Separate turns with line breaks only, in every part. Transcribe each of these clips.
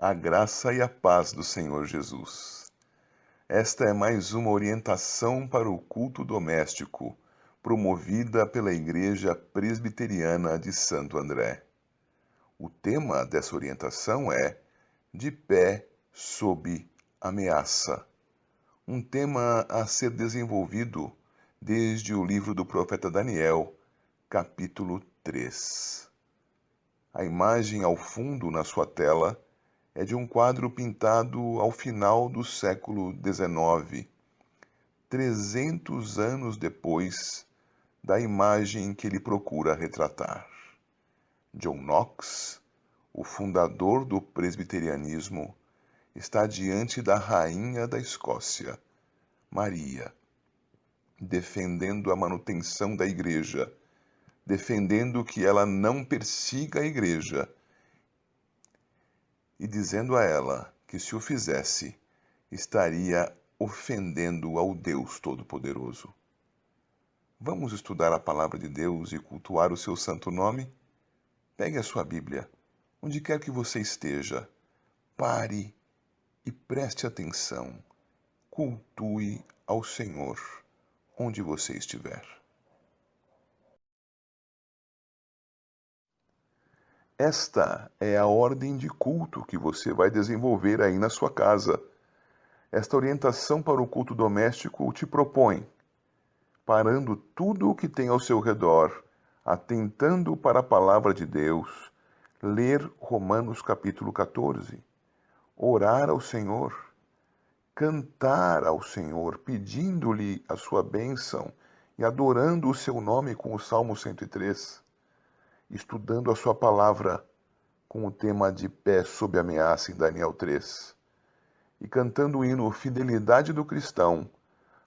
A graça e a paz do Senhor Jesus. Esta é mais uma orientação para o culto doméstico, promovida pela Igreja Presbiteriana de Santo André. O tema dessa orientação é De pé sob ameaça, um tema a ser desenvolvido desde o livro do profeta Daniel, capítulo 3. A imagem ao fundo na sua tela é de um quadro pintado ao final do século XIX, 300 anos depois da imagem que ele procura retratar. John Knox, o fundador do presbiterianismo, está diante da rainha da Escócia, Maria, defendendo a manutenção da igreja, defendendo que ela não persiga a igreja, e dizendo a ela que, se o fizesse, estaria ofendendo ao Deus Todo-Poderoso. Vamos estudar a palavra de Deus e cultuar o seu santo nome? Pegue a sua Bíblia, onde quer que você esteja, pare e preste atenção. Cultue ao Senhor, onde você estiver. Esta é a ordem de culto que você vai desenvolver aí na sua casa. Esta orientação para o culto doméstico te propõe, parando tudo o que tem ao seu redor, atentando para a palavra de Deus, ler Romanos capítulo 14, orar ao Senhor, cantar ao Senhor, pedindo-lhe a sua bênção e adorando o seu nome com o Salmo 103, estudando a sua palavra com o tema de pé sob ameaça em Daniel 3, e cantando o hino Fidelidade do Cristão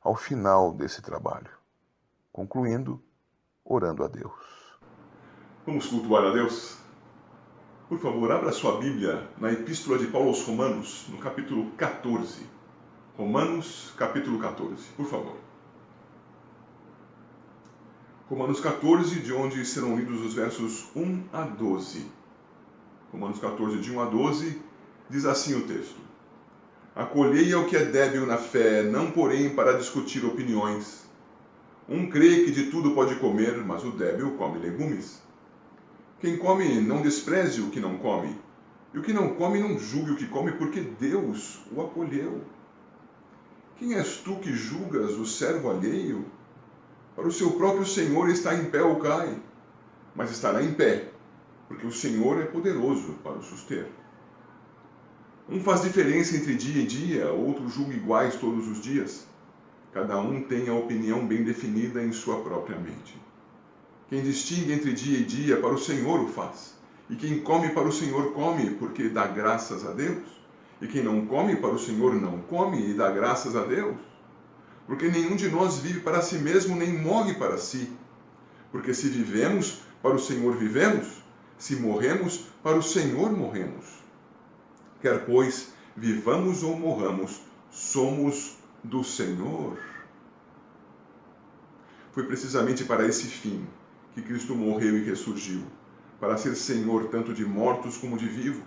ao final desse trabalho, concluindo, orando a Deus.
Vamos cultuar a Deus? Por favor, abra sua Bíblia na Epístola de Paulo aos Romanos, no capítulo 14. Romanos, capítulo 14, por favor. Romanos 14, de onde serão lidos os versos 1 a 12. Romanos 14, de 1 a 12, diz assim o texto: Acolhei ao que é débil na fé, não porém para discutir opiniões. Um crê que de tudo pode comer, mas o débil come legumes. Quem come não despreze o que não come, e o que não come não julgue o que come, porque Deus o acolheu. Quem és tu que julgas o servo alheio? Para o seu próprio Senhor está em pé ou cai, mas estará em pé, porque o Senhor é poderoso para o suster. Um faz diferença entre dia e dia, outro julga iguais todos os dias. Cada um tem a opinião bem definida em sua própria mente. Quem distingue entre dia e dia, para o Senhor o faz. E quem come para o Senhor come, porque dá graças a Deus. E quem não come para o Senhor não come e dá graças a Deus. Porque nenhum de nós vive para si mesmo, nem morre para si. Porque se vivemos, para o Senhor vivemos. Se morremos, para o Senhor morremos. Quer, pois, vivamos ou morramos, somos do Senhor. Foi precisamente para esse fim que Cristo morreu e ressurgiu, para ser Senhor tanto de mortos como de vivos.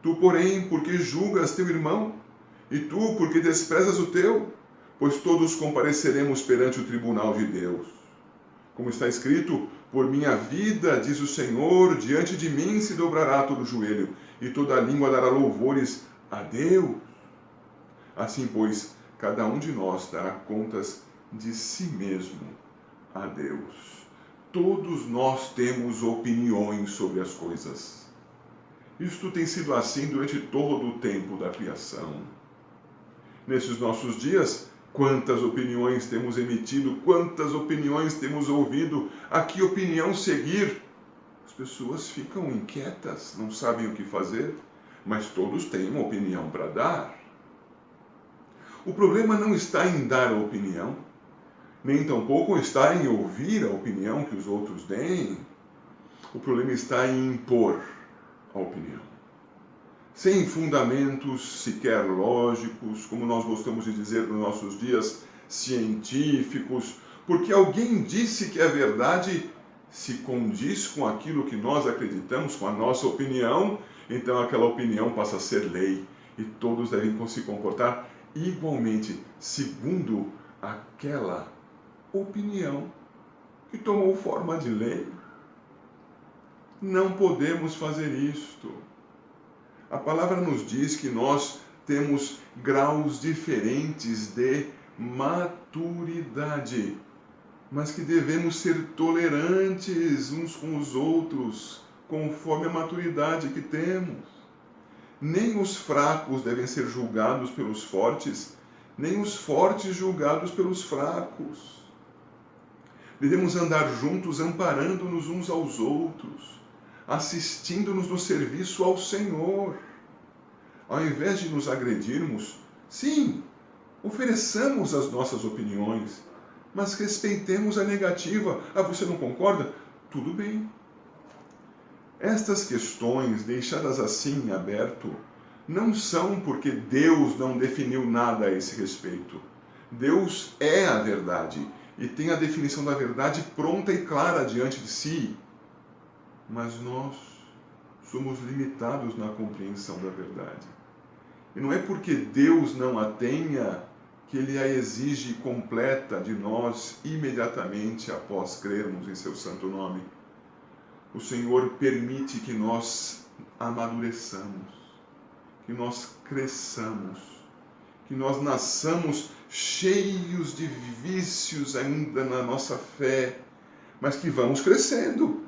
Tu, porém, porque julgas teu irmão? E tu, porque desprezas o teu? Pois todos compareceremos perante o tribunal de Deus. Como está escrito, por minha vida, diz o Senhor, diante de mim se dobrará todo joelho, e toda língua dará louvores a Deus. Assim, pois, cada um de nós dará contas de si mesmo a Deus. Todos nós temos opiniões sobre as coisas. Isto tem sido assim durante todo o tempo da criação. Nesses nossos dias, quantas opiniões temos emitido, quantas opiniões temos ouvido, a que opinião seguir? As pessoas ficam inquietas, não sabem o que fazer, mas todos têm uma opinião para dar. O problema não está em dar a opinião, nem tampouco está em ouvir a opinião que os outros deem. O problema está em impor a opinião. Sem fundamentos sequer lógicos, como nós gostamos de dizer nos nossos dias, científicos, porque alguém disse que a verdade se condiz com aquilo que nós acreditamos, com a nossa opinião, então aquela opinião passa a ser lei e todos devem se comportar igualmente, segundo aquela opinião que tomou forma de lei. Não podemos fazer isto. A palavra nos diz que nós temos graus diferentes de maturidade, mas que devemos ser tolerantes uns com os outros, conforme a maturidade que temos. Nem os fracos devem ser julgados pelos fortes, nem os fortes julgados pelos fracos. Devemos andar juntos, amparando-nos uns aos outros, assistindo-nos no serviço ao Senhor. Ao invés de nos agredirmos, sim, ofereçamos as nossas opiniões, mas respeitemos a negativa. Ah, você não concorda? Tudo bem. Estas questões, deixadas assim em aberto, não são porque Deus não definiu nada a esse respeito. Deus é a verdade e tem a definição da verdade pronta e clara diante de si. Mas nós somos limitados na compreensão da verdade. E não é porque Deus não a tenha que Ele a exige completa de nós imediatamente após crermos em seu santo nome. O Senhor permite que nós amadureçamos, que nós cresçamos, que nós nasçamos cheios de vícios ainda na nossa fé, mas que vamos crescendo,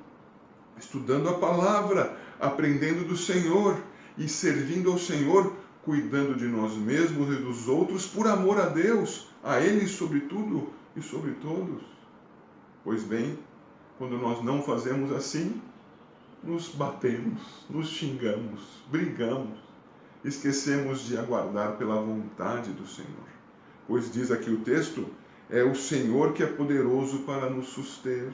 estudando a palavra, aprendendo do Senhor e servindo ao Senhor, cuidando de nós mesmos e dos outros por amor a Deus, a Ele sobretudo e sobre todos. Pois bem, quando nós não fazemos assim, nos batemos, nos xingamos, brigamos, esquecemos de aguardar pela vontade do Senhor. Pois diz aqui o texto, é o Senhor que é poderoso para nos suster.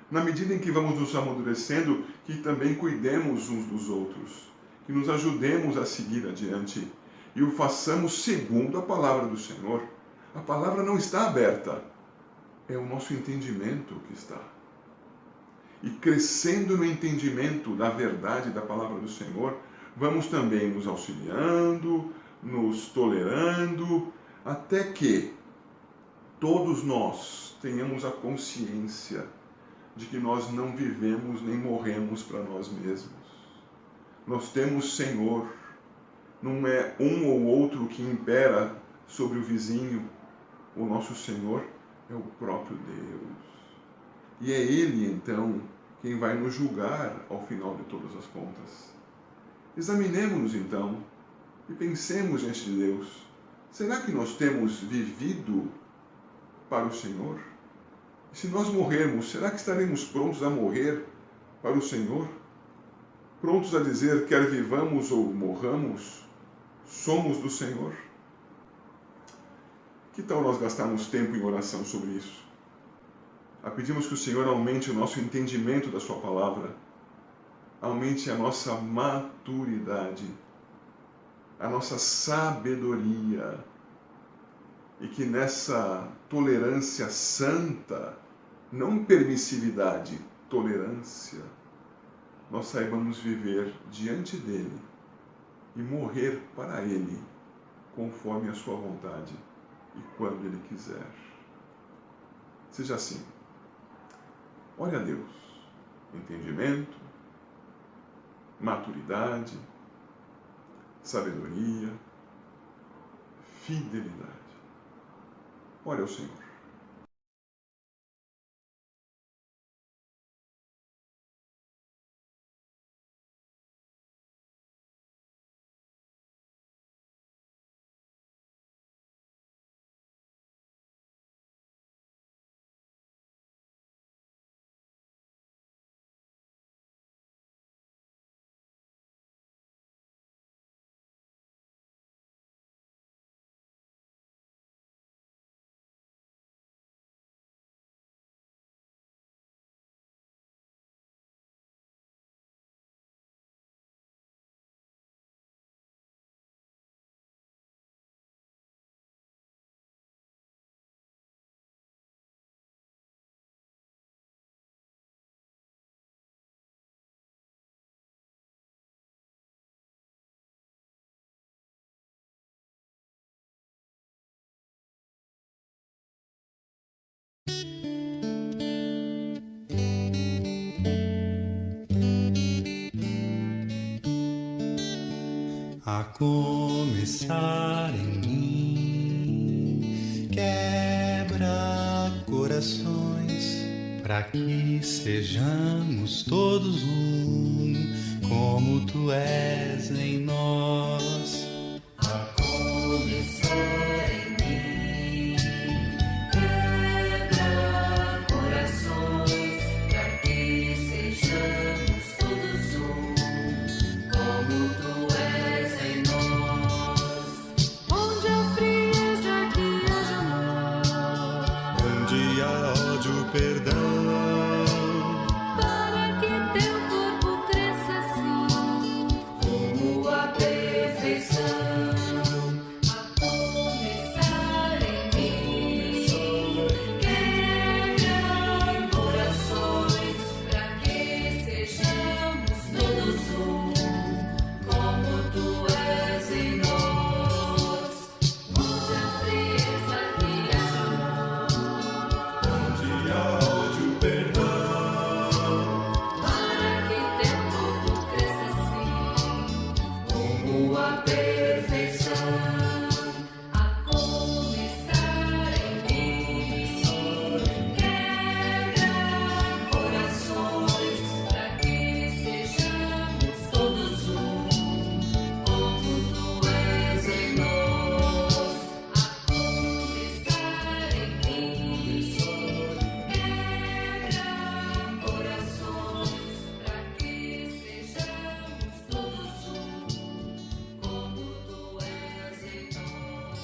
Na medida em que vamos nos amadurecendo, que também cuidemos uns dos outros, que nos ajudemos a seguir adiante e o façamos segundo a palavra do Senhor. A palavra não está aberta, é o nosso entendimento que está. E crescendo no entendimento da verdade da palavra do Senhor, vamos também nos auxiliando, nos tolerando, até que todos nós tenhamos a consciência de que nós não vivemos nem morremos para nós mesmos. Nós temos Senhor, não é um ou outro que impera sobre o vizinho. O nosso Senhor é o próprio Deus. E é Ele, então, quem vai nos julgar ao final de todas as contas. Examinemo-nos, então, e pensemos diante de Deus. Será que nós temos vivido para o Senhor? E se nós morrermos, será que estaremos prontos a morrer para o Senhor? Prontos a dizer, quer vivamos ou morramos, somos do Senhor? Que tal nós gastarmos tempo em oração sobre isso? Pedimos que o Senhor aumente o nosso entendimento da sua palavra, aumente a nossa maturidade, a nossa sabedoria, e que nessa tolerância santa, não permissividade, tolerância, nós saibamos viver diante dele e morrer para ele, conforme a sua vontade e quando ele quiser. Seja assim. Ore a Deus. Entendimento, maturidade, sabedoria, fidelidade. Ore ao Senhor.
a começar em mim. Quebra corações para que sejamos todos um, como tu és em nós.
A começar em mim, quebra corações para que sejamos todos um, como tu és em nós. Onde há frieza que haja amor,
Onde há ódio, perdão.
para que teu corpo cresça assim, como a perfeição. A começar em mim, quebra corações para que sejamos todos um, como tu és em nós. Onde há frieza que haja amor,
Onde há ódio, perdão.
para que teu corpo cresça assim, como a perfeição. A começar em mim, quebra corações para que sejamos todos um, como tu és em nós. A começar em mim, quebra corações para que sejamos todos um, como tu és em nós.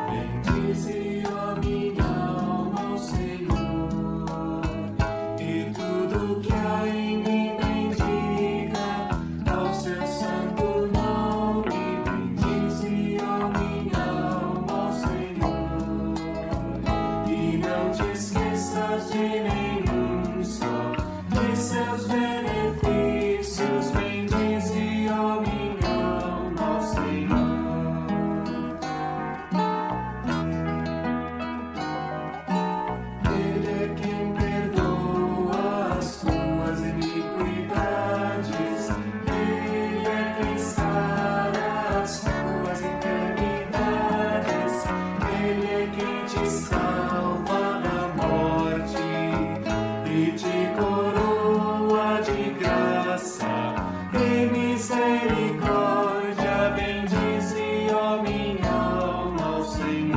Bendize, ó minha alma, ao Senhor, e tudo que há em mim bendiga ao seu santo nome. Bendize, ó minha alma, ao Senhor, e não te esqueças de nenhum só de seus benefícios. Bendize, ó minha alma, ao Senhor. Ele é quem perdoa as tuas iniquidades. Ele é quem sara as tuas enfermidades. Ele é quem te salva da morte e te coroa de graça e misericórdia. Bendize, ó minha alma, ao Senhor.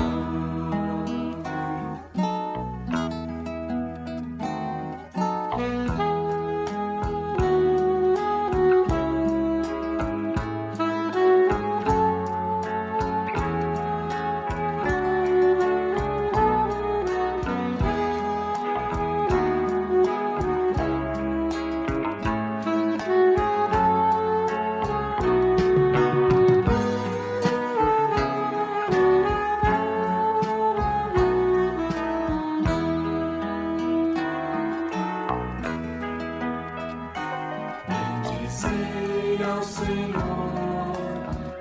Bendizei ao Senhor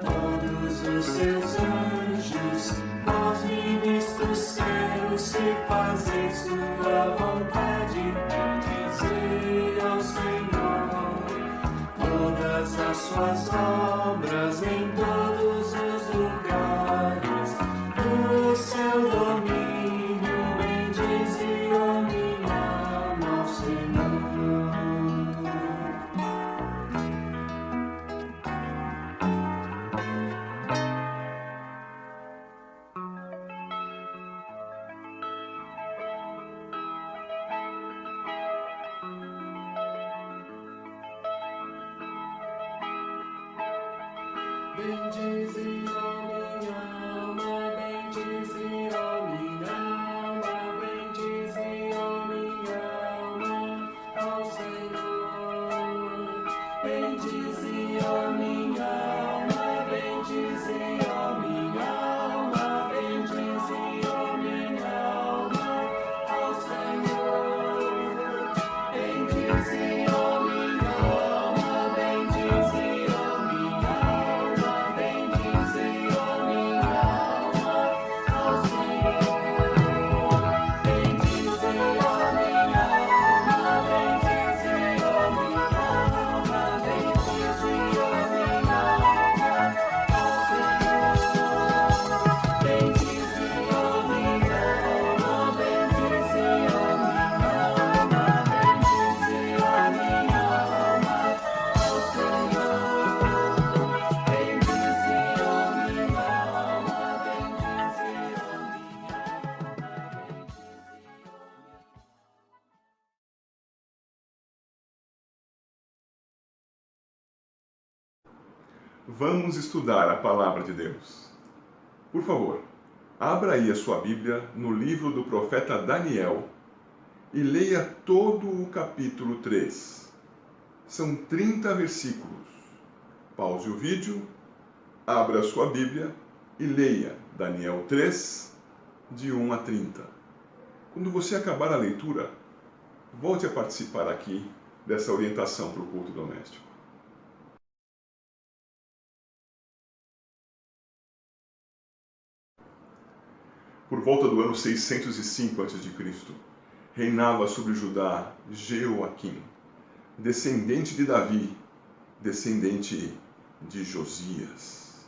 todos os seus anjos, vós ministros seus, se fazeis sua vontade. Bendizei ao Senhor todas as suas obras em todos os lugares do seu domínio. Bendize, ó minha alma, ao Senhor. Bendize, ó minha alma, bendize, ó minha alma, bendize, ó minha alma, ao Senhor. Bendize, ó minha alma, bendize, ó minha alma, bendize, ó minha alma, ao Senhor. Bendize, ó minha alma, bendize, ó minha alma, bendize.
Vamos estudar a palavra de Deus. Por favor, abra aí a sua Bíblia no livro do profeta Daniel e leia todo o capítulo 3. São 30 versículos. Pause o vídeo, abra a sua Bíblia e leia Daniel 3, de 1 a 30. Quando você acabar a leitura, volte a participar aqui dessa orientação para o culto doméstico. Por volta do ano 605 a.C., reinava sobre Judá Jeoaquim, descendente de Davi, descendente de Josias.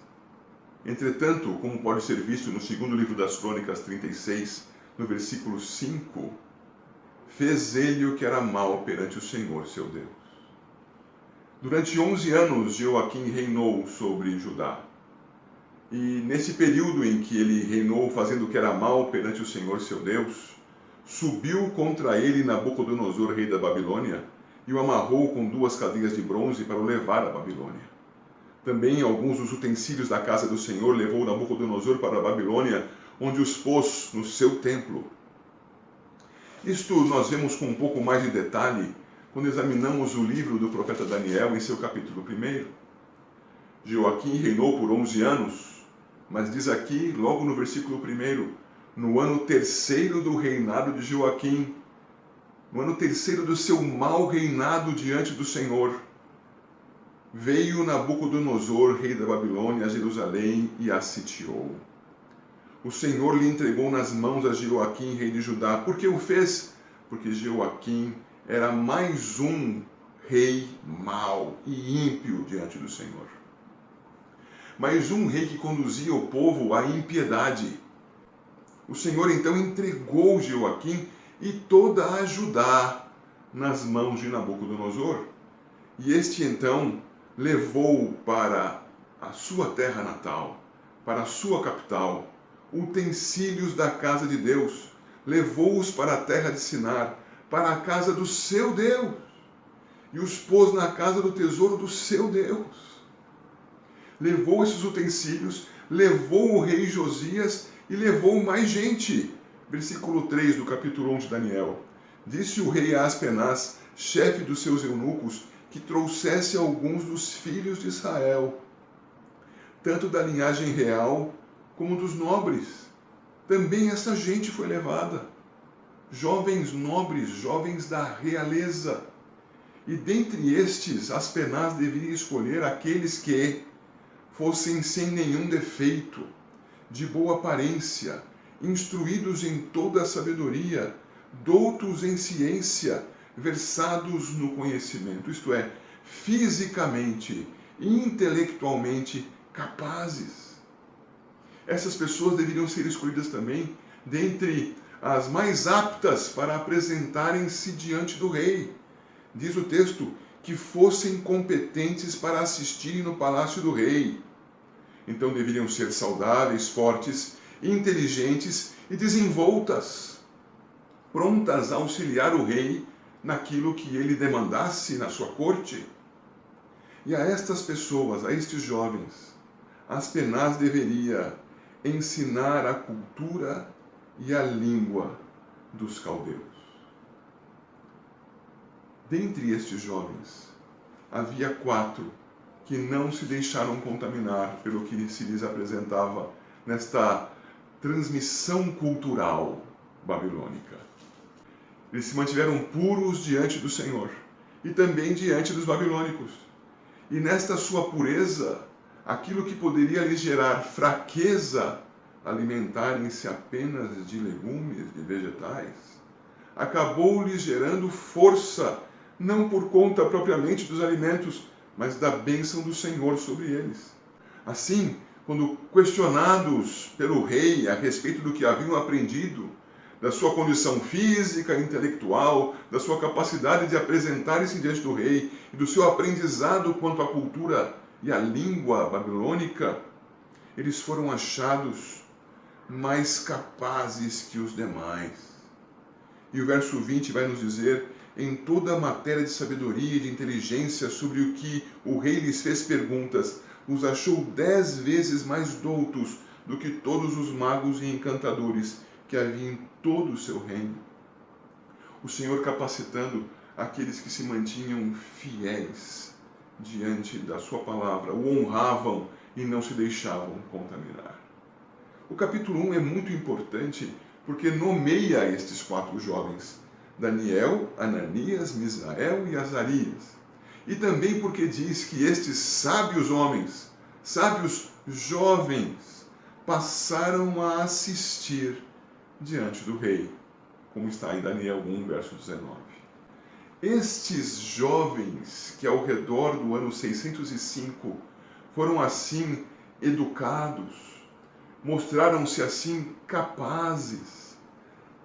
Entretanto, como pode ser visto no segundo livro das Crônicas 36, no versículo 5, fez ele o que era mal perante o Senhor, seu Deus. Durante 11 anos, Jeoaquim reinou sobre Judá. E nesse período em que ele reinou fazendo o que era mal perante o Senhor, seu Deus, subiu contra ele Nabucodonosor, rei da Babilônia, e o amarrou com 2 cadeias de bronze para o levar à Babilônia. Também alguns dos utensílios da casa do Senhor levou Nabucodonosor para a Babilônia, onde os pôs no seu templo. Isto nós vemos com um pouco mais de detalhe quando examinamos o livro do profeta Daniel em seu capítulo 1. Jeoaquim reinou por 11 anos, mas diz aqui, logo no versículo 1, no ano 3º do reinado de Jeoaquim, no ano 3º do seu mau reinado diante do Senhor, veio Nabucodonosor, rei da Babilônia, a Jerusalém e a sitiou. O Senhor lhe entregou nas mãos a Jeoaquim, rei de Judá. Por que o fez? Porque Jeoaquim era mais um rei mau e ímpio diante do Senhor. Mais um rei que conduzia o povo à impiedade. O Senhor então entregou Jeoaquim e toda a Judá nas mãos de Nabucodonosor. E este então levou para a sua terra natal, para a sua capital, utensílios da casa de Deus, levou-os para a terra de Sinar, para a casa do seu Deus, e os pôs na casa do tesouro do seu Deus. Levou esses utensílios, levou o rei Josias e levou mais gente. Versículo 3 do capítulo 1 de Daniel. Disse o rei a Aspenaz, chefe dos seus eunucos, que trouxesse alguns dos filhos de Israel, tanto da linhagem real como dos nobres. Também essa gente foi levada. Jovens nobres, jovens da realeza. E dentre estes, Aspenaz deveria escolher aqueles que fossem sem nenhum defeito, de boa aparência, instruídos em toda a sabedoria, doutos em ciência, versados no conhecimento, isto é, fisicamente e intelectualmente capazes. Essas pessoas deveriam ser escolhidas também dentre as mais aptas para apresentarem-se diante do rei. Diz o texto que fossem competentes para assistirem no palácio do rei. Então deveriam ser saudáveis, fortes, inteligentes e desenvoltas, prontas a auxiliar o rei naquilo que ele demandasse na sua corte. E a estas pessoas, a estes jovens, Aspenaz deveria ensinar a cultura e a língua dos caldeus. Dentre estes jovens, havia 4 que não se deixaram contaminar pelo que se lhes apresentava nesta transmissão cultural babilônica. Eles se mantiveram puros diante do Senhor e também diante dos babilônicos. E nesta sua pureza, aquilo que poderia lhes gerar fraqueza, alimentarem-se apenas de legumes, de vegetais, acabou lhes gerando força, não por conta propriamente dos alimentos, mas da bênção do Senhor sobre eles. Assim, quando questionados pelo rei a respeito do que haviam aprendido, da sua condição física e intelectual, da sua capacidade de apresentarem-se diante do rei e do seu aprendizado quanto à cultura e à língua babilônica, eles foram achados mais capazes que os demais. E o verso 20 vai nos dizer: em toda a matéria de sabedoria e de inteligência sobre o que o rei lhes fez perguntas, os achou 10 vezes mais doutos do que todos os magos e encantadores que havia em todo o seu reino. O Senhor capacitando aqueles que se mantinham fiéis diante da sua palavra, o honravam e não se deixavam contaminar. O capítulo 1 é muito importante porque nomeia estes 4 jovens, Daniel, Ananias, Misael e Azarias. E também porque diz que estes sábios homens, sábios jovens, passaram a assistir diante do rei, como está em Daniel 1, verso 19. Estes jovens que ao redor do ano 605 foram assim educados, mostraram-se assim capazes,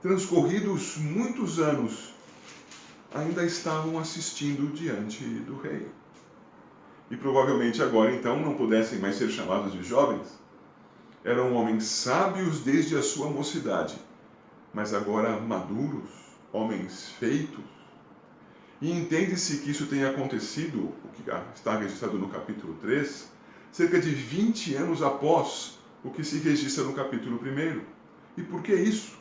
transcorridos muitos anos, ainda estavam assistindo diante do rei. E provavelmente agora então não pudessem mais ser chamados de jovens. Eram homens sábios desde a sua mocidade, mas agora maduros, homens feitos. E entende-se que isso tenha acontecido, o que está registrado no capítulo 3, cerca de 20 anos após o que se registra no capítulo 1. E por que isso?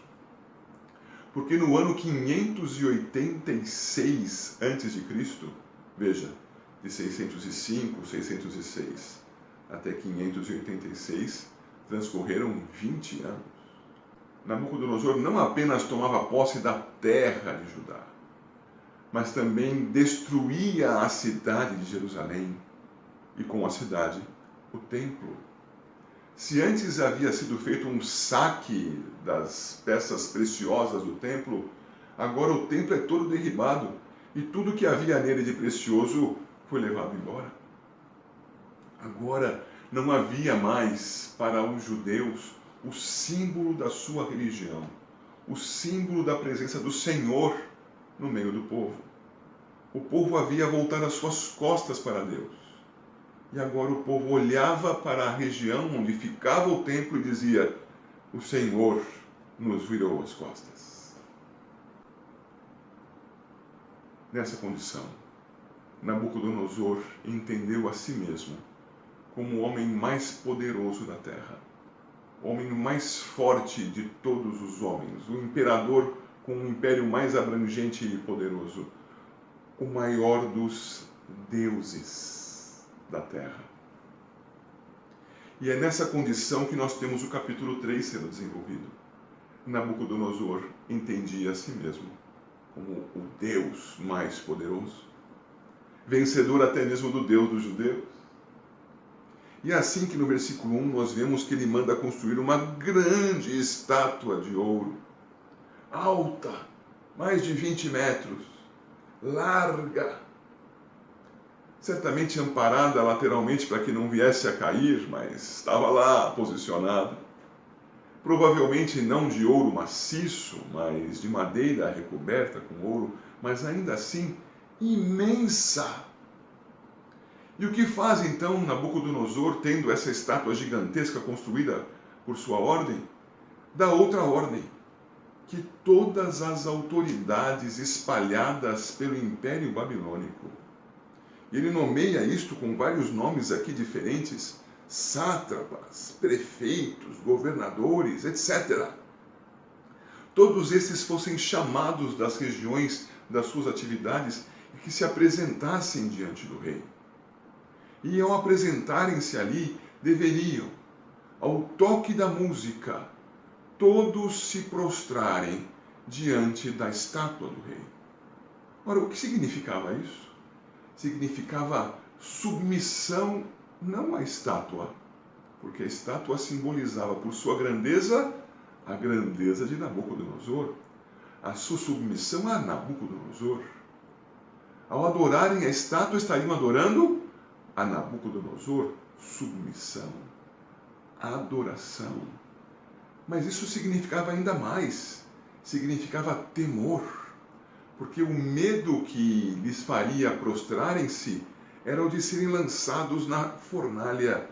Porque no ano 586 a.C., veja, de 605, 606 até 586, transcorreram 20 anos. Nabucodonosor não apenas tomava posse da terra de Judá, mas também destruía a cidade de Jerusalém e com a cidade o templo. Se antes havia sido feito um saque das peças preciosas do templo, agora o templo é todo derribado e tudo que havia nele de precioso foi levado embora. Agora não havia mais para os judeus o símbolo da sua religião, o símbolo da presença do Senhor no meio do povo. O povo havia voltado as suas costas para Deus. E agora o povo olhava para a região onde ficava o templo e dizia: o Senhor nos virou as costas. Nessa condição, Nabucodonosor entendeu a si mesmo como o homem mais poderoso da terra, o homem mais forte de todos os homens, o imperador com um império mais abrangente e poderoso, o maior dos deuses da terra. E é nessa condição que nós temos o capítulo 3 sendo desenvolvido. Nabucodonosor entendia a si mesmo como o Deus mais poderoso, vencedor até mesmo do Deus dos judeus. E é assim que no versículo 1 nós vemos que ele manda construir uma grande estátua de ouro, alta, mais de 20 metros, larga, certamente amparada lateralmente para que não viesse a cair, mas estava lá posicionada. Provavelmente não de ouro maciço, mas de madeira recoberta com ouro, mas ainda assim imensa. E o que faz então Nabucodonosor, tendo essa estátua gigantesca construída por sua ordem? Dá outra ordem, que todas as autoridades espalhadas pelo Império Babilônico, e ele nomeia isto com vários nomes aqui diferentes, sátrapas, prefeitos, governadores, etc. Todos esses fossem chamados das regiões das suas atividades e que se apresentassem diante do rei. E ao apresentarem-se ali, deveriam, ao toque da música, todos se prostrarem diante da estátua do rei. Ora, o que significava isso? Significava submissão não à estátua, porque a estátua simbolizava por sua grandeza a grandeza de Nabucodonosor, a sua submissão a Nabucodonosor. Ao adorarem a estátua, estariam adorando a Nabucodonosor, submissão, adoração. Mas isso significava ainda mais, significava temor, porque o medo que lhes faria prostrarem-se era o de serem lançados na fornalha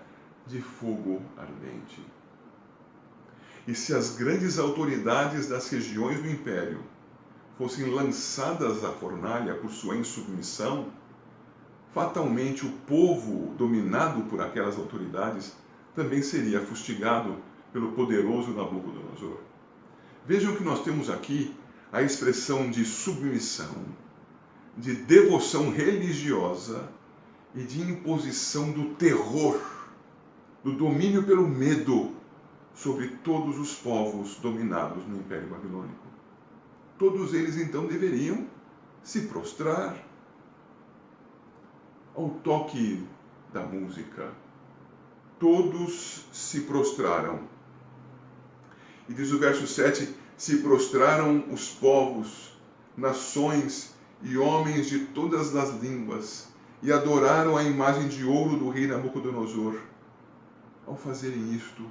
de fogo ardente. E se as grandes autoridades das regiões do império fossem lançadas à fornalha por sua insubmissão, fatalmente o povo dominado por aquelas autoridades também seria fustigado pelo poderoso Nabucodonosor. Vejam que nós temos aqui a expressão de submissão, de devoção religiosa e de imposição do terror, do domínio pelo medo sobre todos os povos dominados no Império Babilônico. Todos eles então deveriam se prostrar ao toque da música. Todos se prostraram. E diz o verso 7, se prostraram os povos, nações e homens de todas as línguas, e adoraram a imagem de ouro do rei Nabucodonosor. Ao fazerem isto,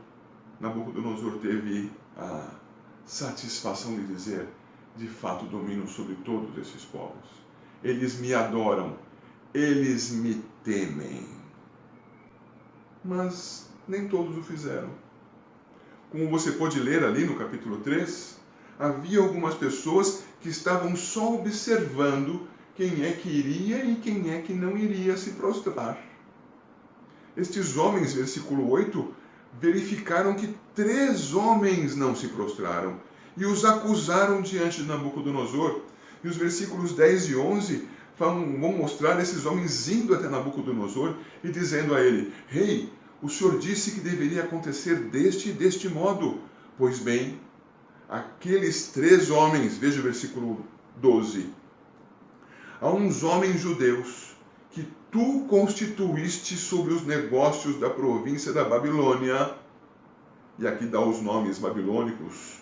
Nabucodonosor teve a satisfação de dizer, de fato domino sobre todos esses povos. Eles me adoram, eles me temem. Mas nem todos o fizeram. Como você pode ler ali no capítulo 3, havia algumas pessoas que estavam só observando quem é que iria e quem é que não iria se prostrar. Estes homens, versículo 8, verificaram que 3 homens não se prostraram e os acusaram diante de Nabucodonosor. E os versículos 10 e 11 vão mostrar esses homens indo até Nabucodonosor e dizendo a ele, rei, o senhor disse que deveria acontecer deste e deste modo. Pois bem, aqueles 3 homens, veja o versículo 12, há uns homens judeus que tu constituíste sobre os negócios da província da Babilônia, e aqui dá os nomes babilônicos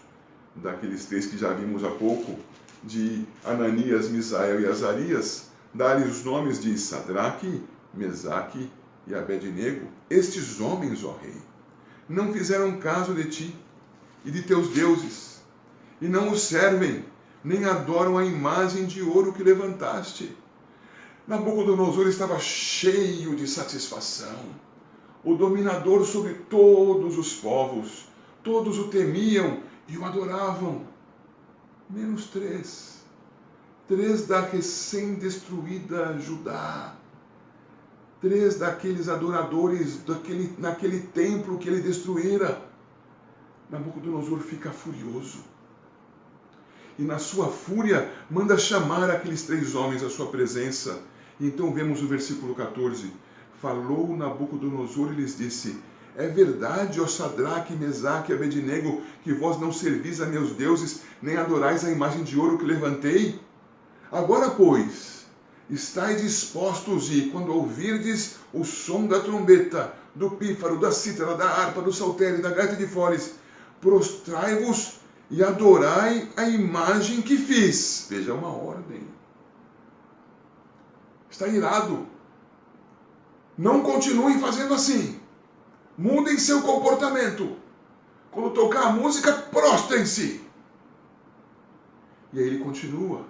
daqueles 3 que já vimos há pouco, de Ananias, Misael e Azarias, dá-lhe os nomes de Sadraque, Mesaque e Abednego. Estes homens, ó rei, não fizeram caso de ti e de teus deuses, e não os servem, nem adoram a imagem de ouro que levantaste. Nabucodonosor estava cheio de satisfação. O dominador sobre todos os povos, todos o temiam e o adoravam. Menos 3. 3 da recém-destruída Judá. 3 daqueles adoradores naquele templo que ele destruíra. Nabucodonosor fica furioso. E na sua fúria manda chamar aqueles 3 homens à sua presença. E então vemos o versículo 14. Falou Nabucodonosor e lhes disse, é verdade, ó Sadraque, Mesaque e Abednego, que vós não servis a meus deuses, nem adorais a imagem de ouro que levantei? Agora, pois, estai dispostos e, quando ouvirdes o som da trombeta, do pífaro, da cítara, da harpa, do saltério e da gaita de foles, prostrai-vos e adorai a imagem que fiz. Veja, uma ordem. Está irado. Não continuem fazendo assim. Mudem seu comportamento. Quando tocar a música, prostrem-se. E aí ele continua.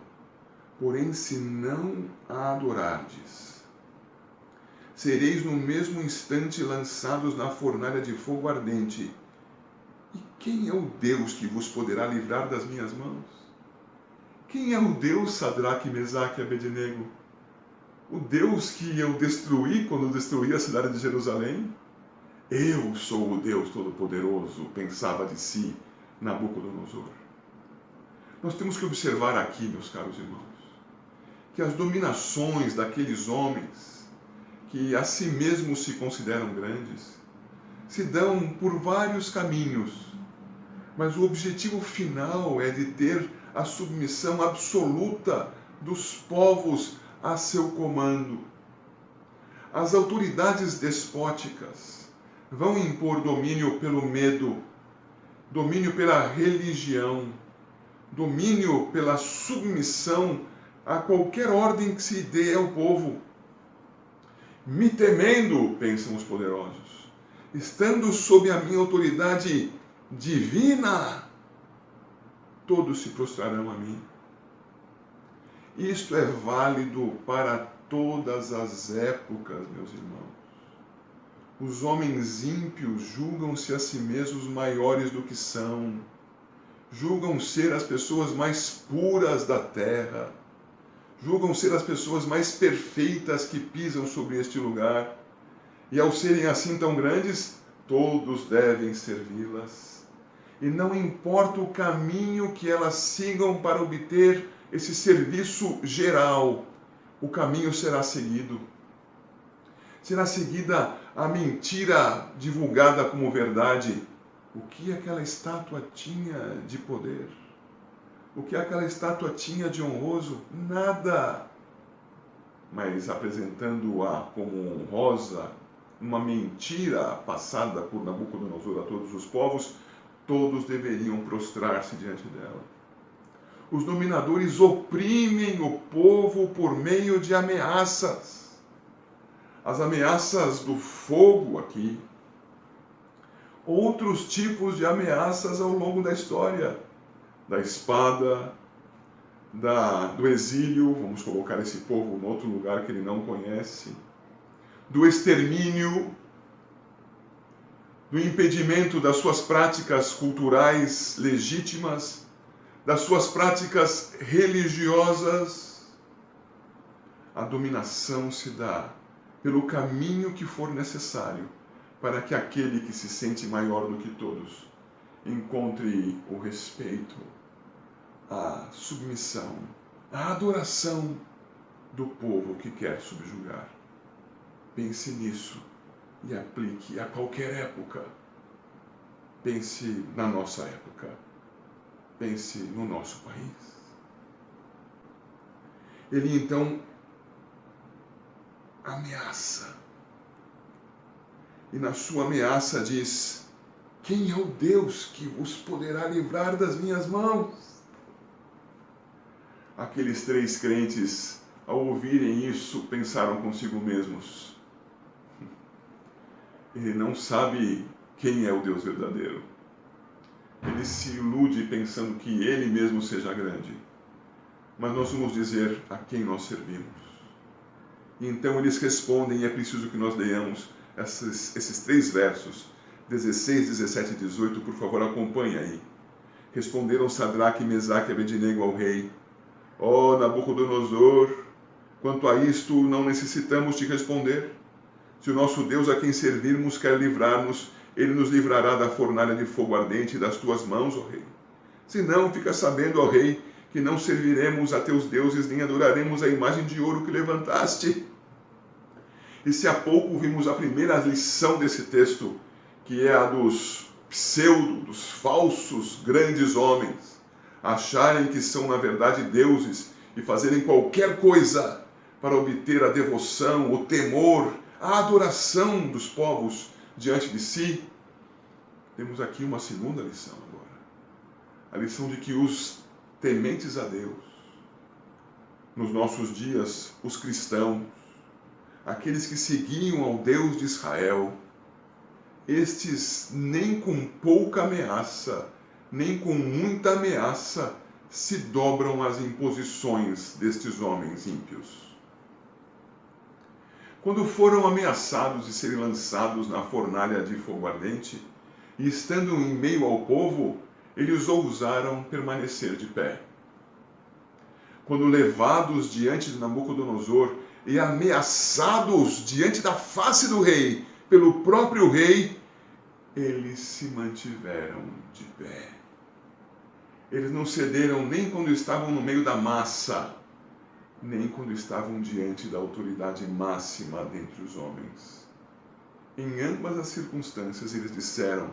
Porém, se não a adorardes, sereis no mesmo instante lançados na fornalha de fogo ardente. E quem é o Deus que vos poderá livrar das minhas mãos? Quem é o Deus, Sadraque, Mesaque e Abednego? O Deus que eu destruí quando destruí a cidade de Jerusalém? Eu sou o Deus Todo-Poderoso, pensava de si Nabucodonosor. Nós temos que observar aqui, meus caros irmãos, que as dominações daqueles homens, que a si mesmos se consideram grandes, se dão por vários caminhos, mas o objetivo final é de ter a submissão absoluta dos povos a seu comando. As autoridades despóticas vão impor domínio pelo medo, domínio pela religião, domínio pela submissão a qualquer ordem que se dê ao povo. Me temendo, pensam os poderosos, estando sob a minha autoridade divina, todos se prostrarão a mim. Isto é válido para todas as épocas, meus irmãos. Os homens ímpios julgam-se a si mesmos maiores do que são, julgam ser as pessoas mais puras da terra, julgam ser as pessoas mais perfeitas que pisam sobre este lugar, e ao serem assim tão grandes, todos devem servi-las. E não importa o caminho que elas sigam para obter esse serviço geral, o caminho será seguido. Será seguida a mentira divulgada como verdade. O que aquela estátua tinha de poder? O que aquela estátua tinha de honroso? Nada. Mas apresentando-a como honrosa, uma mentira passada por Nabucodonosor a todos os povos, todos deveriam prostrar-se diante dela. Os dominadores oprimem o povo por meio de ameaças. As ameaças do fogo aqui. Outros tipos de ameaças ao longo da história. Da espada, do exílio, vamos colocar esse povo em outro lugar que ele não conhece. Do extermínio, do impedimento das suas práticas culturais legítimas, das suas práticas religiosas. A dominação se dá pelo caminho que for necessário para que aquele que se sente maior do que todos encontre o respeito, a submissão, a adoração do povo que quer subjugar. Pense nisso e aplique a qualquer época. Pense na nossa época. Pense no nosso país. Ele então ameaça. E na sua ameaça diz: quem é o Deus que vos poderá livrar das minhas mãos? Aqueles 3 crentes, ao ouvirem isso, pensaram consigo mesmos: ele não sabe quem é o Deus verdadeiro. Ele se ilude pensando que ele mesmo seja grande. Mas nós vamos dizer a quem nós servimos. E então eles respondem, e é preciso que nós leiamos esses 3 versos, 16, 17 e 18, por favor, acompanhe aí. Responderam Sadraque, Mesaque e Abednego ao rei: ó Nabucodonosor, quanto a isto não necessitamos te responder. Se o nosso Deus a quem servirmos quer livrar-nos, ele nos livrará da fornalha de fogo ardente das tuas mãos, ó rei. Se não, fica sabendo, ó rei, que não serviremos a teus deuses, nem adoraremos a imagem de ouro que levantaste. E se há pouco vimos a primeira lição desse texto, que é a dos dos falsos grandes homens, acharem que são na verdade deuses e fazerem qualquer coisa para obter a devoção, o temor, a adoração dos povos diante de si. Temos aqui uma segunda lição agora. A lição de que os tementes a Deus, nos nossos dias, os cristãos, aqueles que seguiam ao Deus de Israel, estes nem com pouca ameaça, nem com muita ameaça, se dobram às imposições destes homens ímpios. Quando foram ameaçados de serem lançados na fornalha de fogo ardente, e estando em meio ao povo, eles ousaram permanecer de pé. Quando levados diante de Nabucodonosor e ameaçados diante da face do rei, pelo próprio rei, eles se mantiveram de pé. Eles não cederam nem quando estavam no meio da massa, nem quando estavam diante da autoridade máxima dentre os homens. Em ambas as circunstâncias, eles disseram: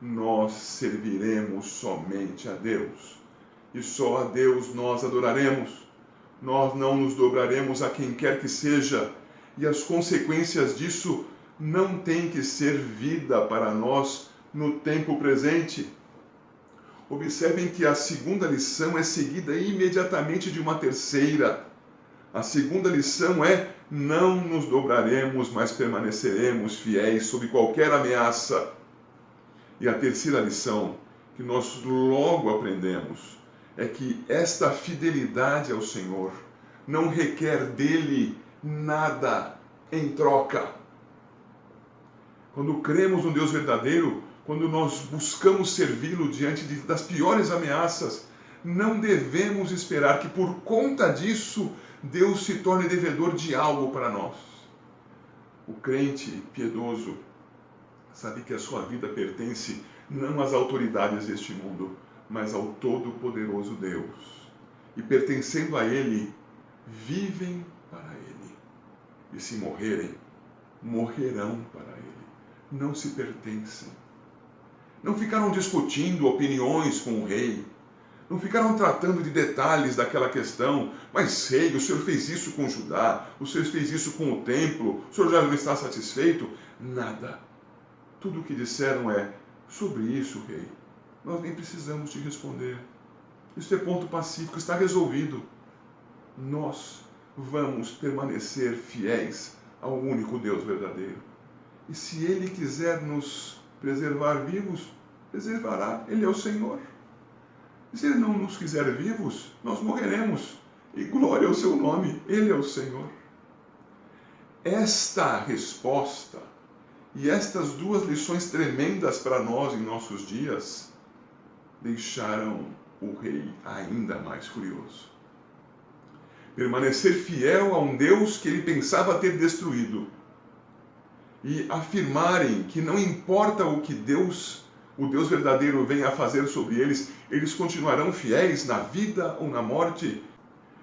nós serviremos somente a Deus, e só a Deus nós adoraremos. Nós não nos dobraremos a quem quer que seja, e as consequências disso não têm que ser vida para nós no tempo presente. Observem que a segunda lição é seguida imediatamente de uma terceira. A segunda lição é: não nos dobraremos, mas permaneceremos fiéis sob qualquer ameaça. E a terceira lição, que nós logo aprendemos, é que esta fidelidade ao Senhor não requer dele nada em troca. Quando cremos no Deus verdadeiro, quando nós buscamos servi-lo diante das piores ameaças, não devemos esperar que por conta disso Deus se torne devedor de algo para nós. O crente piedoso sabe que a sua vida pertence não às autoridades deste mundo, mas ao Todo-Poderoso Deus. E pertencendo a Ele, vivem para Ele. E se morrerem, morrerão para Ele. Não se pertencem. Não ficaram discutindo opiniões com o rei. Não ficaram tratando de detalhes daquela questão. Mas, rei, o senhor fez isso com Judá, o senhor fez isso com o templo, o senhor já não está satisfeito? Nada. Tudo o que disseram é, sobre isso, rei, nós nem precisamos te responder. Isso é ponto pacífico, está resolvido. Nós vamos permanecer fiéis ao único Deus verdadeiro. E se Ele quiser nos preservar vivos, preservará. Ele é o Senhor. E se Ele não nos quiser vivos, nós morreremos. E glória ao seu nome, Ele é o Senhor. Esta resposta e estas duas lições tremendas para nós em nossos dias deixaram o rei ainda mais furioso. Permanecer fiel a um Deus que ele pensava ter destruído e afirmarem que não importa o que Deus, o Deus verdadeiro, venha a fazer sobre eles, eles continuarão fiéis na vida ou na morte,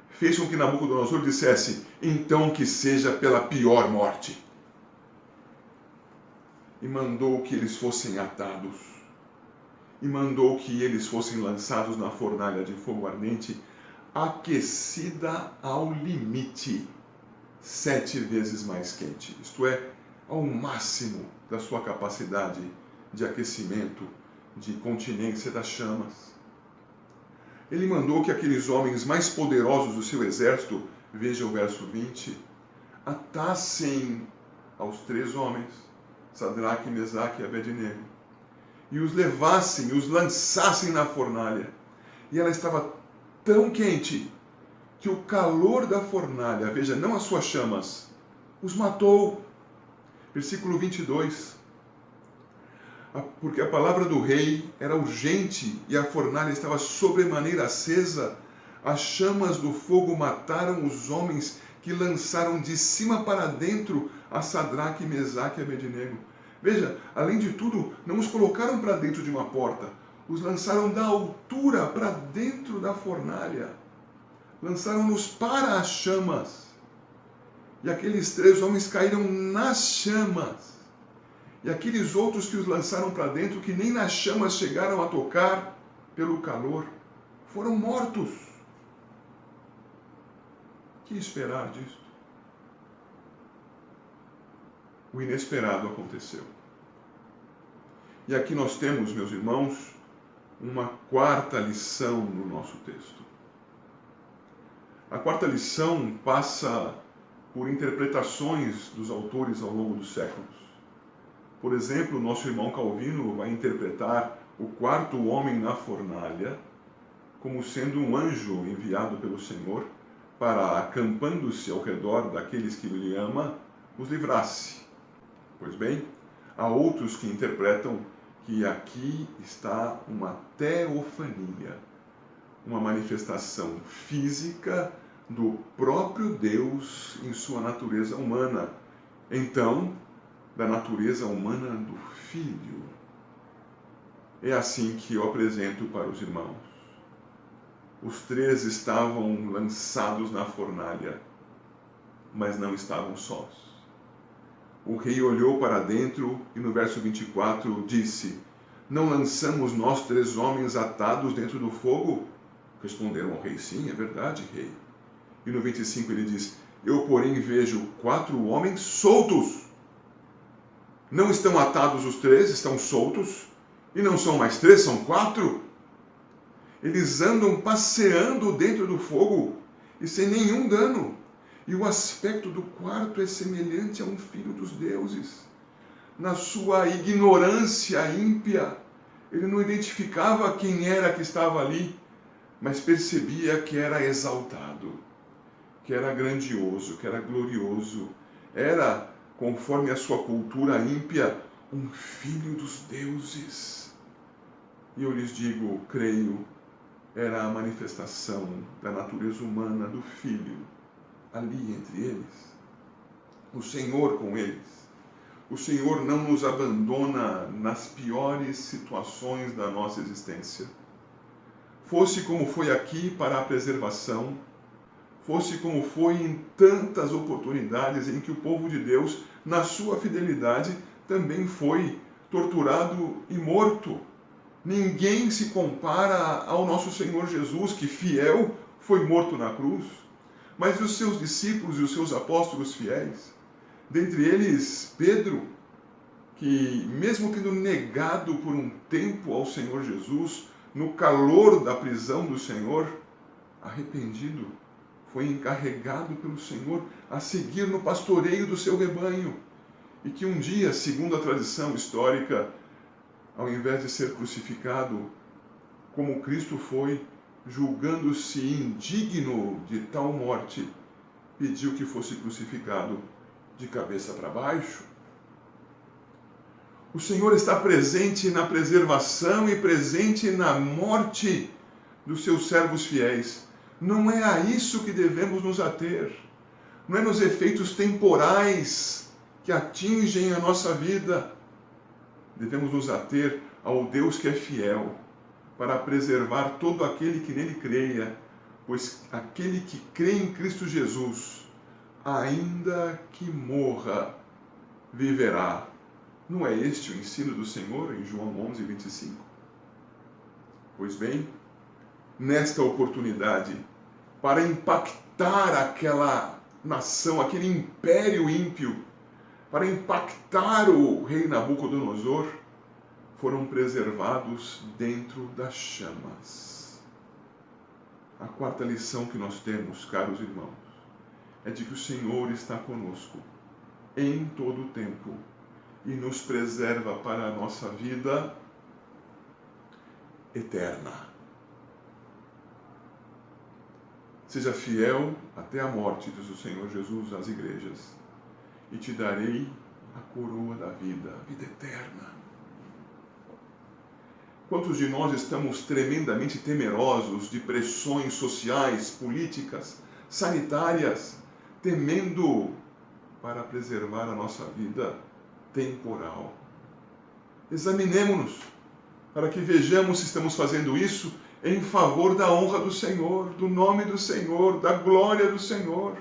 fez com que Nabucodonosor dissesse, então que seja pela pior morte. E mandou que eles fossem atados, e mandou que eles fossem lançados na fornalha de fogo ardente, aquecida ao limite, 7 vezes mais quente, isto é, ao máximo da sua capacidade de aquecimento, de continência das chamas. Ele mandou que aqueles homens mais poderosos do seu exército, veja o verso 20, atassem aos 3 homens, Sadraque, Mesaque e Abednego, e os levassem, os lançassem na fornalha. E ela estava tão quente que o calor da fornalha, veja, não as suas chamas, os matou. Versículo 22. Porque a palavra do rei era urgente e a fornalha estava sobremaneira acesa, as chamas do fogo mataram os homens que lançaram de cima para dentro a Sadraque, Mesaque e Abednego. Veja, além de tudo, não os colocaram para dentro de uma porta, os lançaram da altura para dentro da fornalha. Lançaram-nos para as chamas. E aqueles 3 homens caíram nas chamas. E aqueles outros que os lançaram para dentro, que nem nas chamas chegaram a tocar pelo calor, foram mortos. Que esperar disto? O inesperado aconteceu. E aqui nós temos, meus irmãos, uma quarta lição no nosso texto. A quarta lição passa por interpretações dos autores ao longo dos séculos. Por exemplo, nosso irmão Calvino vai interpretar o 4º homem na fornalha como sendo um anjo enviado pelo Senhor para, acampando-se ao redor daqueles que ele ama, os livrasse. Pois bem, há outros que interpretam que aqui está uma teofania, uma manifestação física do próprio Deus em sua natureza humana. Então, da natureza humana do Filho. É assim que eu apresento para os irmãos. Os 3 estavam lançados na fornalha, mas não estavam sós. O rei olhou para dentro e no verso 24 disse, não lançamos nós 3 homens atados dentro do fogo? Responderam ao rei, sim, é verdade, rei. E no 25 ele diz, eu porém vejo 4 homens soltos. Não estão atados os 3, estão soltos. E não são mais 3, são 4. Eles andam passeando dentro do fogo e sem nenhum dano. E o aspecto do quarto é semelhante a um filho dos deuses. Na sua ignorância ímpia, ele não identificava quem era que estava ali, mas percebia que era exaltado, que era grandioso, que era glorioso. Era, conforme a sua cultura ímpia, um filho dos deuses. E eu lhes digo, creio, era a manifestação da natureza humana do Filho ali entre eles. O Senhor com eles. O Senhor não nos abandona nas piores situações da nossa existência. Fosse como foi aqui para a preservação, fosse como foi em tantas oportunidades em que o povo de Deus, na sua fidelidade, também foi torturado e morto. Ninguém se compara ao nosso Senhor Jesus, que fiel foi morto na cruz. Mas os seus discípulos e os seus apóstolos fiéis, dentre eles Pedro, que mesmo tendo negado por um tempo ao Senhor Jesus, no calor da prisão do Senhor, arrependido, foi encarregado pelo Senhor a seguir no pastoreio do seu rebanho. E que um dia, segundo a tradição histórica, ao invés de ser crucificado, como Cristo foi, julgando-se indigno de tal morte, pediu que fosse crucificado de cabeça para baixo. O Senhor está presente na preservação e presente na morte dos seus servos fiéis. Não é a isso que devemos nos ater. Não é nos efeitos temporais que atingem a nossa vida. Devemos nos ater ao Deus que é fiel, para preservar todo aquele que nele creia, pois aquele que crê em Cristo Jesus, ainda que morra, viverá. Não é este o ensino do Senhor em João 11:25? Pois bem, nesta oportunidade, para impactar aquela nação, aquele império ímpio, para impactar o rei Nabucodonosor, foram preservados dentro das chamas. A quarta lição que nós temos, caros irmãos, é de que o Senhor está conosco em todo o tempo e nos preserva para a nossa vida eterna. Seja fiel até a morte, diz o Senhor Jesus às igrejas, e te darei a coroa da vida, a vida eterna. Quantos de nós estamos tremendamente temerosos de pressões sociais, políticas, sanitárias, temendo para preservar a nossa vida temporal? Examinemo-nos para que vejamos se estamos fazendo isso em favor da honra do Senhor, do nome do Senhor, da glória do Senhor.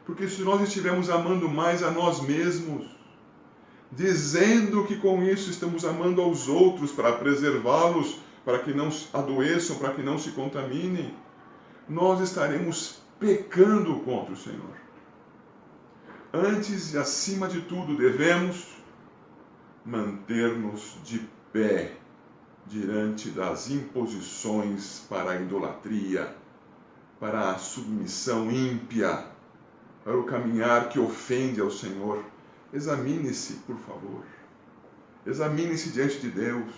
Porque se nós estivermos amando mais a nós mesmos, dizendo que com isso estamos amando aos outros para preservá-los, para que não adoeçam, para que não se contaminem, nós estaremos pecando contra o Senhor. Antes e acima de tudo, devemos manter-nos de pé diante das imposições para a idolatria, para a submissão ímpia, para o caminhar que ofende ao Senhor. Examine-se, por favor. Examine-se diante de Deus.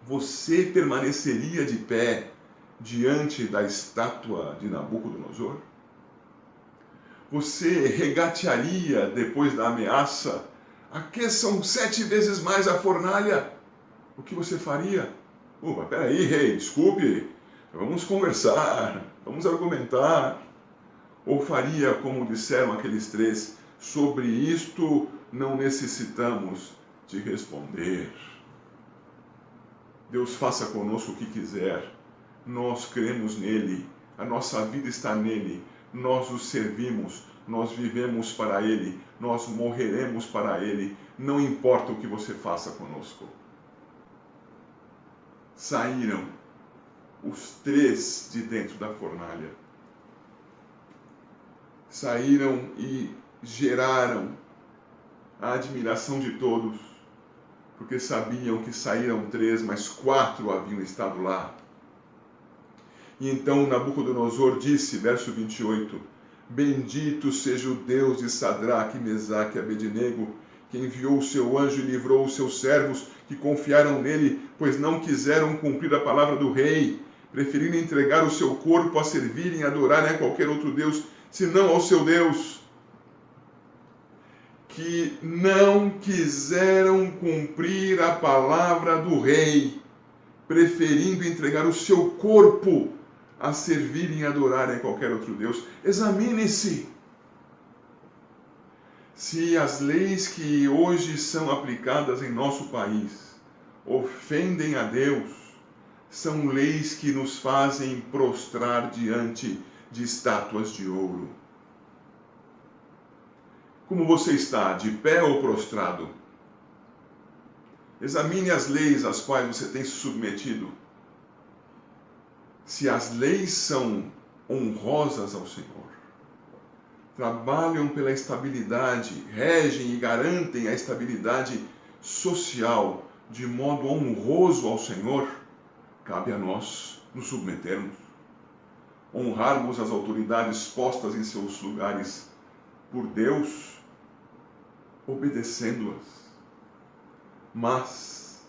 Você permaneceria de pé diante da estátua de Nabucodonosor? Você regatearia depois da ameaça? Aqueçam 7 vezes mais a fornalha. O que você faria? Mas peraí, rei, desculpe. Vamos conversar, vamos argumentar. Ou faria como disseram aqueles 3, sobre isto não necessitamos de responder. Deus faça conosco o que quiser. Nós cremos nele, a nossa vida está nele, nós o servimos, nós vivemos para ele, nós morreremos para ele, não importa o que você faça conosco. Saíram os 3 de dentro da fornalha. Saíram e geraram a admiração de todos, porque sabiam que saíram 3, mas 4 haviam estado lá. E então Nabucodonosor disse, verso 28, bendito seja o Deus de Sadraque, Mesaque e Abednego, que enviou o seu anjo e livrou os seus servos que confiaram nele, pois não quiseram cumprir a palavra do rei, preferindo entregar o seu corpo a servirem e adorarem a qualquer outro Deus, senão ao seu Deus. Que não quiseram cumprir a palavra do rei, preferindo entregar o seu corpo a servirem e adorarem a qualquer outro Deus. Examine-se. Se as leis que hoje são aplicadas em nosso país ofendem a Deus, são leis que nos fazem prostrar diante de estátuas de ouro. Como você está, de pé ou prostrado? Examine as leis às quais você tem se submetido. Se as leis são honrosas ao Senhor, trabalham pela estabilidade, regem e garantem a estabilidade social de modo honroso ao Senhor, cabe a nós nos submetermos, honrarmos as autoridades postas em seus lugares por Deus, obedecendo-as. Mas,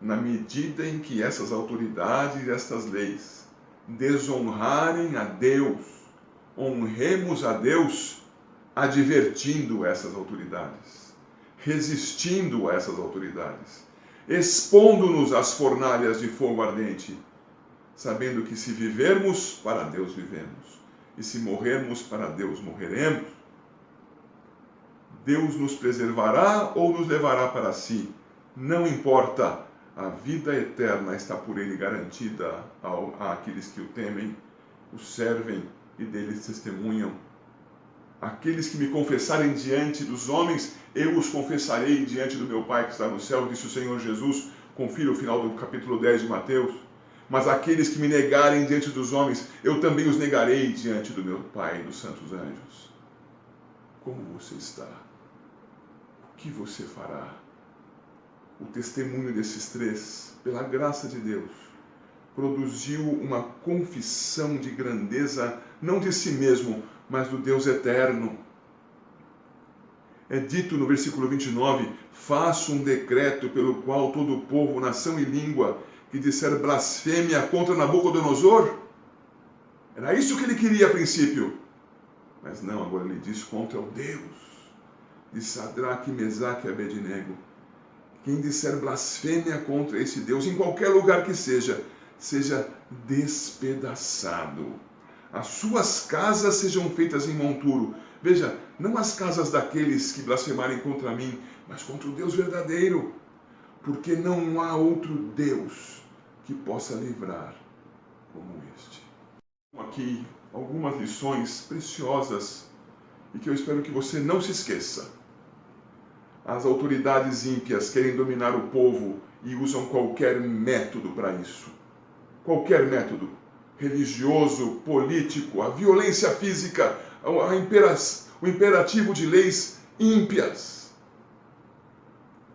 na medida em que essas autoridades e estas leis desonrarem a Deus, honremos a Deus advertindo essas autoridades, resistindo a essas autoridades, expondo-nos às fornalhas de fogo ardente, sabendo que se vivermos, para Deus vivemos, e se morrermos, para Deus morreremos. Deus nos preservará ou nos levará para si, não importa, a vida eterna está por Ele garantida àqueles que o temem, o servem e deles testemunham. Aqueles que me confessarem diante dos homens, eu os confessarei diante do meu Pai que está no céu, disse o Senhor Jesus. Confira o final do capítulo 10 de Mateus. Mas aqueles que me negarem diante dos homens, eu também os negarei diante do meu Pai e dos santos anjos. Como você está? O que você fará? O testemunho desses três, pela graça de Deus, produziu uma confissão de grandeza, não de si mesmo, mas do Deus eterno. É dito no versículo 29, faço um decreto pelo qual todo o povo, nação e língua, que disser blasfêmia contra Nabucodonosor. Era isso que ele queria a princípio. Mas não, agora ele diz contra o Deus de Sadraque, Mesaque e Abednego. Quem disser blasfêmia contra esse Deus, em qualquer lugar que seja despedaçado. As suas casas sejam feitas em monturo. Veja, não as casas daqueles que blasfemarem contra mim, mas contra o Deus verdadeiro. Porque não há outro Deus que possa livrar como este. Aqui algumas lições preciosas e que eu espero que você não se esqueça. As autoridades ímpias querem dominar o povo e usam qualquer método para isso. Qualquer método. Religioso, político, a violência física, o imperativo de leis ímpias.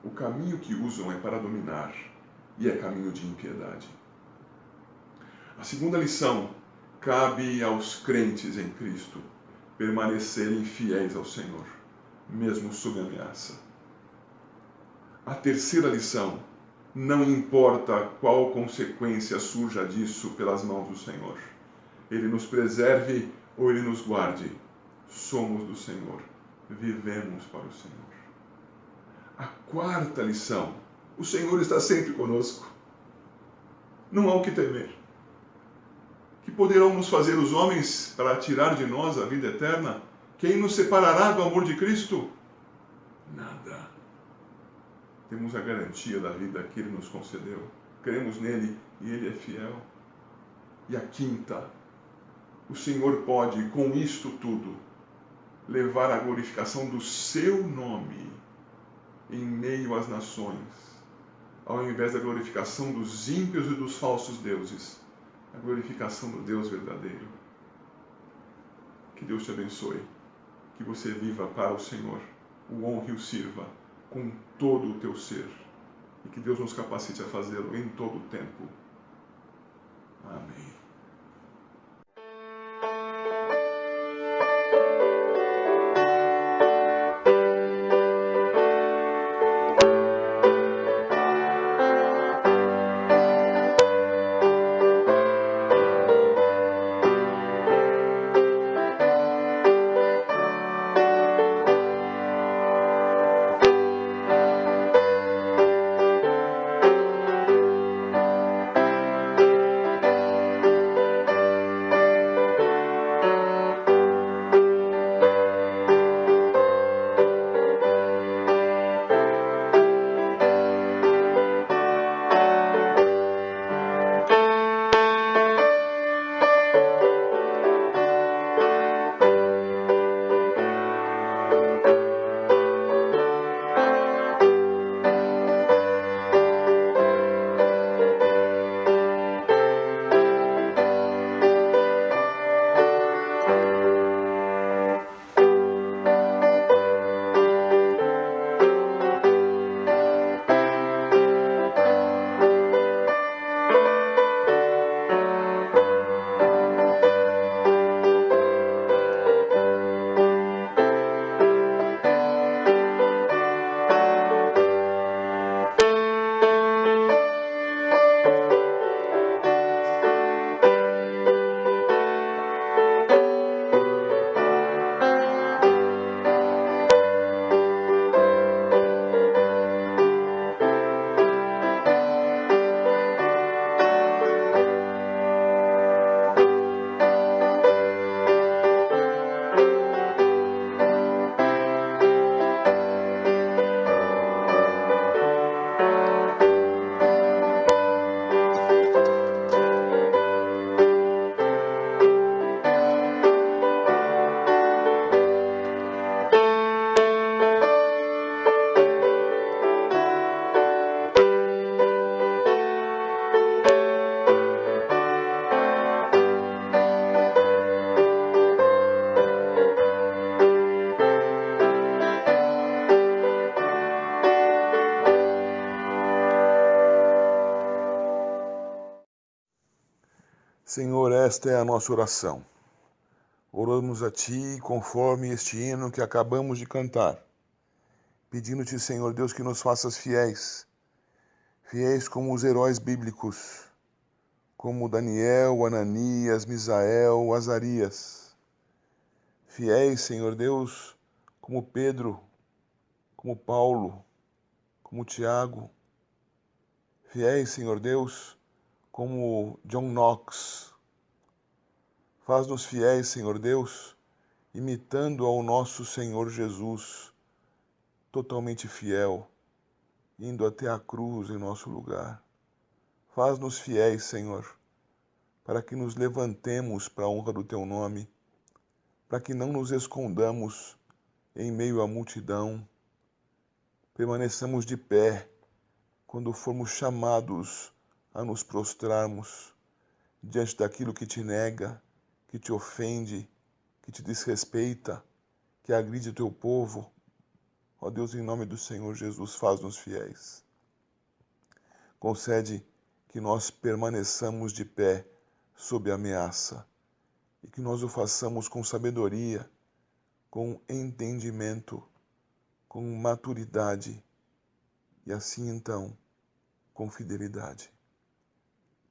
O caminho que usam é para dominar e é caminho de impiedade. A segunda lição, cabe aos crentes em Cristo permanecerem fiéis ao Senhor, mesmo sob ameaça. A terceira lição, não importa qual consequência surja disso pelas mãos do Senhor. Ele nos preserve ou Ele nos guarde. Somos do Senhor, vivemos para o Senhor. A quarta lição, o Senhor está sempre conosco. Não há o que temer. Que poderão nos fazer os homens para tirar de nós a vida eterna? Quem nos separará do amor de Cristo? Nada. Temos a garantia da vida que Ele nos concedeu. Cremos nele e Ele é fiel. E a quinta, o Senhor pode, com isto tudo, levar a glorificação do seu nome em meio às nações, ao invés da glorificação dos ímpios e dos falsos deuses, a glorificação do Deus verdadeiro. Que Deus te abençoe, que você viva para o Senhor, o honre e o sirva com todo o teu ser, e que Deus nos capacite a fazê-lo em todo o tempo. Amém.
Senhor, esta é a nossa oração. Oramos a Ti conforme este hino que acabamos de cantar, pedindo-te, Senhor Deus, que nos faças fiéis, fiéis como os heróis bíblicos, como Daniel, Ananias, Misael, Azarias. Fiéis, Senhor Deus, como Pedro, como Paulo, como Tiago. Fiéis, Senhor Deus, como John Knox. Faz-nos fiéis, Senhor Deus, imitando ao nosso Senhor Jesus, totalmente fiel, indo até a cruz em nosso lugar. Faz-nos fiéis, Senhor, para que nos levantemos para a honra do Teu nome, para que não nos escondamos em meio à multidão, permaneçamos de pé quando formos chamados a nos prostrarmos diante daquilo que te nega, que te ofende, que te desrespeita, que agride o teu povo. Ó Deus, em nome do Senhor Jesus, faz-nos fiéis. Concede que nós permaneçamos de pé sob a ameaça e que nós o façamos com sabedoria, com entendimento, com maturidade e assim então com fidelidade.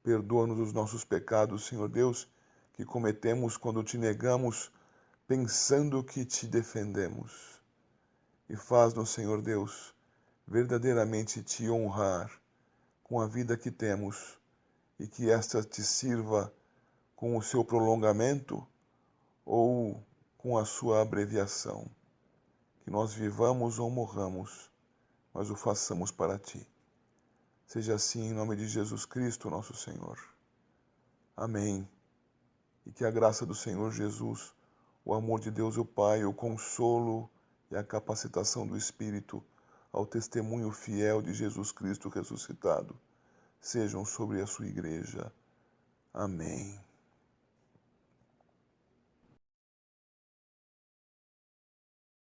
Perdoa-nos os nossos pecados, Senhor Deus, que cometemos quando te negamos, pensando que te defendemos. E faz-nos, Senhor Deus, verdadeiramente te honrar com a vida que temos e que esta te sirva com o seu prolongamento ou com a sua abreviação. Que nós vivamos ou morramos, mas o façamos para ti. Seja assim em nome de Jesus Cristo, nosso Senhor. Amém. E que a graça do Senhor Jesus, o amor de Deus o Pai, o consolo e a capacitação do Espírito ao testemunho fiel de Jesus Cristo ressuscitado sejam sobre a sua igreja. Amém.